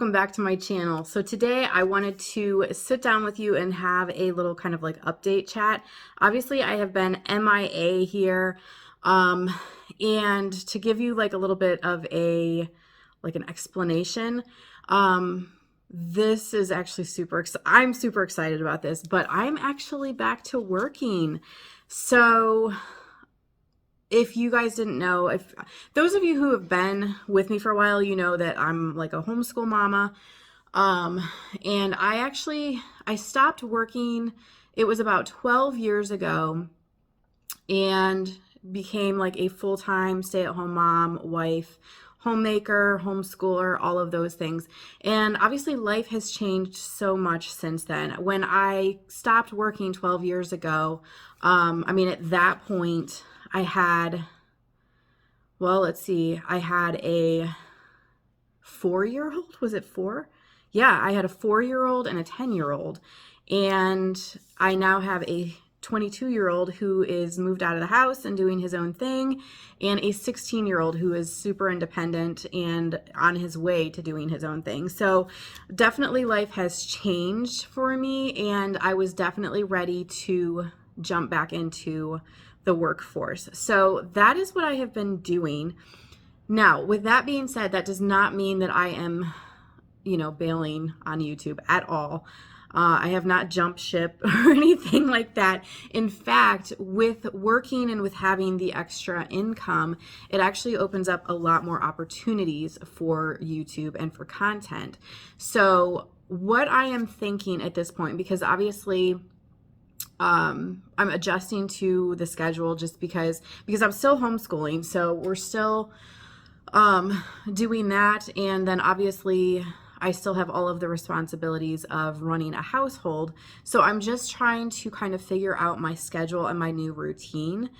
welcome back to my channel. So today I wanted to sit down with you and have a little kind of like update chat. Obviously I have been MIA here, and to give you like a little bit of an explanation, this is actually I'm super excited about this, but I'm actually back to working. So if you guys didn't know, if those of you who have been with me for a while, you know that I'm like a homeschool mama. And I stopped working. It was about 12 years ago and became like a full-time stay-at-home mom, wife, homemaker, homeschooler, all of those things. And obviously life has changed so much since then. When I stopped working 12 years ago, at that point, I had, I had a 4-year-old. Was it 4? Yeah, I had a 4-year-old and a 10-year-old. And I now have a 22-year-old who is moved out of the house and doing his own thing, and a 16-year-old who is super independent and on his way to doing his own thing. So definitely life has changed for me, and I was definitely ready to jump back into the workforce. So that is what I have been doing. Now, with that being said, that does not mean that I am, bailing on YouTube at all. I have not jumped ship or anything like that. In fact, with working and with having the extra income, it actually opens up a lot more opportunities for YouTube and for content. So what I am thinking at this point, because obviously I'm adjusting to the schedule just because I'm still homeschooling. So we're still doing that. And then obviously I still have all of the responsibilities of running a household. So I'm just trying to kind of figure out my schedule and my new routine.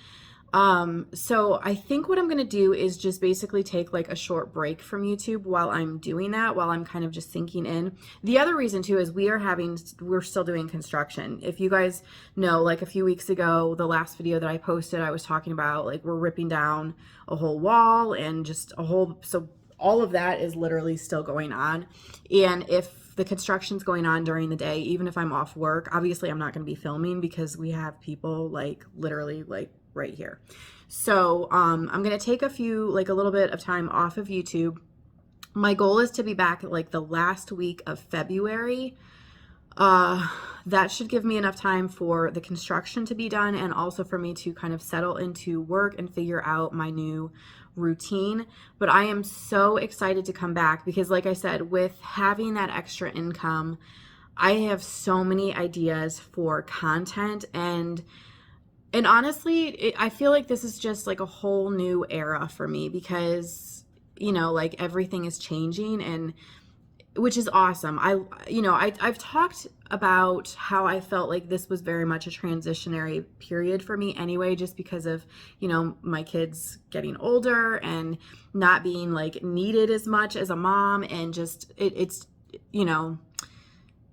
So I think what I'm going to do is just basically take like a short break from YouTube while I'm doing that, while I'm kind of just sinking in. The other reason too is we're still doing construction. If you guys know, like a few weeks ago, the last video that I posted, I was talking about like we're ripping down a whole wall and just so all of that is literally still going on. And if the construction's going on during the day, even if I'm off work, obviously I'm not going to be filming because we have people like literally like right here. So I'm going to take a little bit of time off of YouTube. My goal is to be back like the last week of February. That should give me enough time for the construction to be done and also for me to kind of settle into work and figure out my new routine. But I am so excited to come back because like I said, with having that extra income, I have so many ideas for content and honestly, I feel like this is just like a whole new era for me because, like everything is changing and which is awesome. I've talked about how I felt like this was very much a transitionary period for me anyway, just because of, my kids getting older and not being like needed as much as a mom and just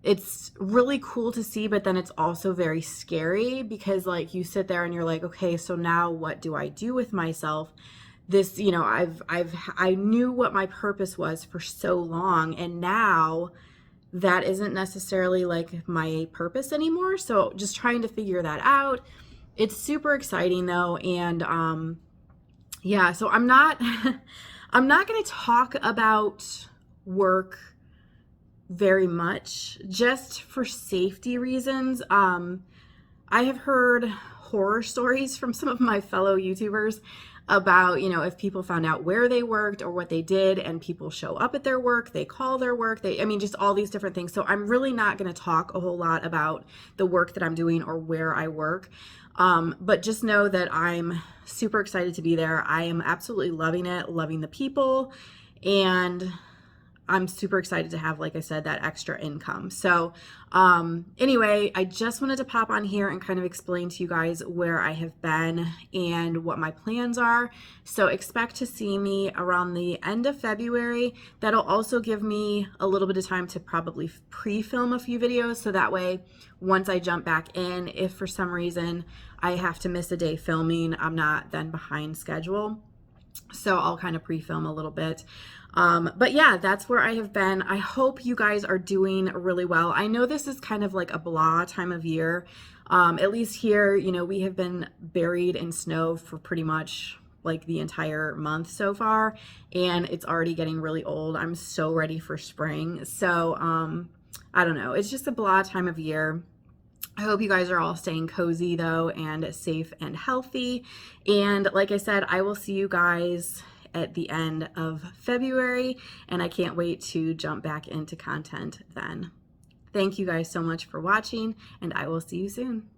it's really cool to see, but then it's also very scary because like you sit there and you're like, okay, so now what do I do with myself? This, I knew what my purpose was for so long, and now that isn't necessarily like my purpose anymore. So just trying to figure that out. It's super exciting though. And, so I'm not, I'm not going to talk about work very much just for safety reasons. I have heard horror stories from some of my fellow YouTubers about, if people found out where they worked or what they did and people show up at their work, they call their work, just all these different things. So I'm really not going to talk a whole lot about the work that I'm doing or where I work. But just know that I'm super excited to be there. I am absolutely loving it, loving the people, and I'm super excited to have, like I said, that extra income. So anyway, I just wanted to pop on here and kind of explain to you guys where I have been and what my plans are. So expect to see me around the end of February. That'll also give me a little bit of time to probably pre-film a few videos. So that way, once I jump back in, if for some reason I have to miss a day filming, I'm not then behind schedule. So I'll kind of pre-film a little bit. But yeah, that's where I have been. I hope you guys are doing really well. I know this is kind of like a blah time of year. At least here, you know, we have been buried in snow for pretty much like the entire month so far, and it's already getting really old. I'm so ready for spring. So, I don't know. It's just a blah time of year. I hope you guys are all staying cozy though and safe and healthy. And like I said, I will see you guys at the end of February, and I can't wait to jump back into content then. Thank you guys so much for watching, and I will see you soon.